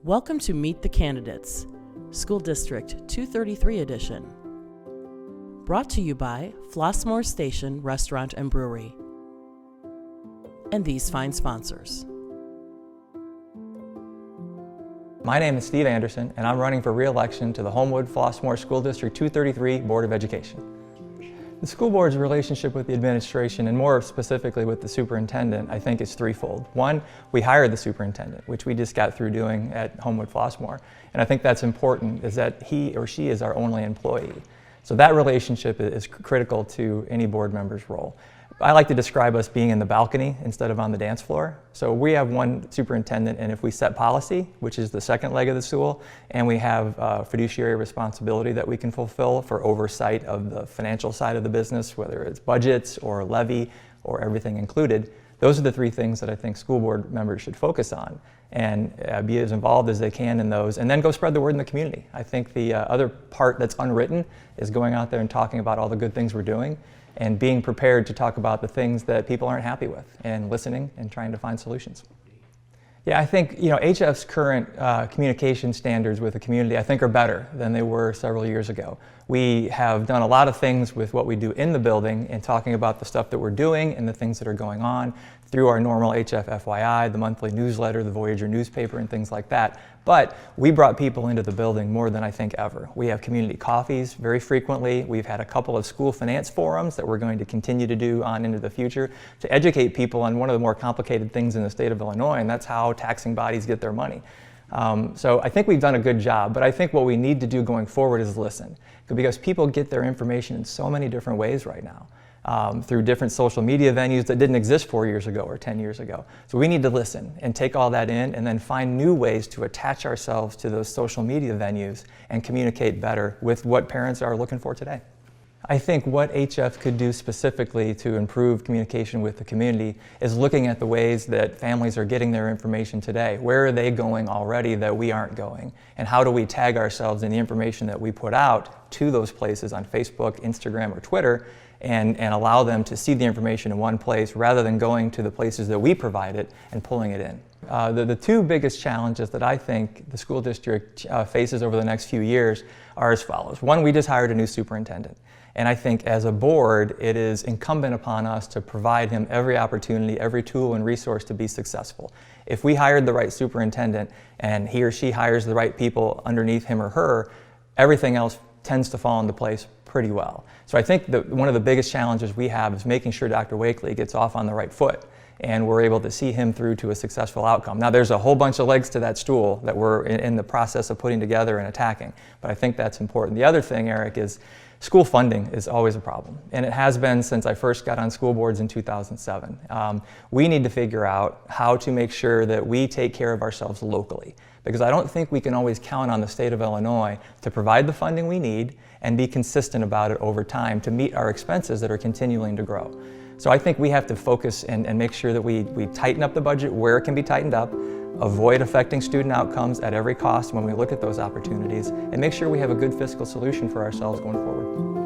Welcome to Meet the Candidates, School District 233 edition. Brought to you by Flossmoor Station Restaurant and Brewery. And these fine sponsors. My name is Steve Anderson, and I'm running for re-election to the Homewood Flossmoor School District 233 Board of Education. The school board's relationship with the administration, and more specifically with the superintendent, I think is threefold. One, we hired the superintendent, which we just got through doing at Homewood Flossmoor. And I think that's important, is that he or she is our only employee. So that relationship is critical to any board member's role. I like to describe us being in the balcony instead of on the dance floor. So we have one superintendent, and if we set policy, which is the second leg of the stool, and we have fiduciary responsibility that we can fulfill for oversight of the financial side of the business, whether it's budgets or levy or everything included, those are the three things that I think school board members should focus on and be as involved as they can in those, and then go spread the word in the community. I think the other part that's unwritten is going out there and talking about all the good things we're doing, and being prepared to talk about the things that people aren't happy with, and listening and trying to find solutions. Yeah, I think HF's current communication standards with the community, I think, are better than they were several years ago. We have done a lot of things with what we do in the building and talking about the stuff that we're doing and the things that are going on through our normal HF FYI, the monthly newsletter, the Voyager newspaper, and things like that. But we brought people into the building more than I think ever. We have community coffees very frequently. We've had a couple of school finance forums that we're going to continue to do on into the future to educate people on one of the more complicated things in the state of Illinois, and that's how taxing bodies get their money. So I think we've done a good job, but I think what we need to do going forward is listen, because people get their information in so many different ways right now. Through different social media venues that didn't exist 4 years ago or 10 years ago. So we need to listen and take all that in and then find new ways to attach ourselves to those social media venues and communicate better with what parents are looking for today. I think what HF could do specifically to improve communication with the community is looking at the ways that families are getting their information today. Where are they going already that we aren't going? And how do we tag ourselves in the information that we put out to those places on Facebook, Instagram, or Twitter, and allow them to see the information in one place rather than going to the places that we provide it and pulling it in. The two biggest challenges that I think the school district faces over the next few years are as follows. One, we just hired a new superintendent. And I think as a board, it is incumbent upon us to provide him every opportunity, every tool and resource to be successful. If we hired the right superintendent and he or she hires the right people underneath him or her, everything else tends to fall into place pretty well. So I think that one of the biggest challenges we have is making sure Dr. Wakely gets off on the right foot and we're able to see him through to a successful outcome. Now there's a whole bunch of legs to that stool that we're in the process of putting together and attacking, but I think that's important. The other thing, Eric, is school funding is always a problem, and it has been since I first got on school boards in 2007. We need to figure out how to make sure that we take care of ourselves locally, because I don't think we can always count on the state of Illinois to provide the funding we need and be consistent about it over time to meet our expenses that are continuing to grow. So I think we have to focus and make sure that we tighten up the budget where it can be tightened up, avoid affecting student outcomes at every cost when we look at those opportunities, and make sure we have a good fiscal solution for ourselves going forward.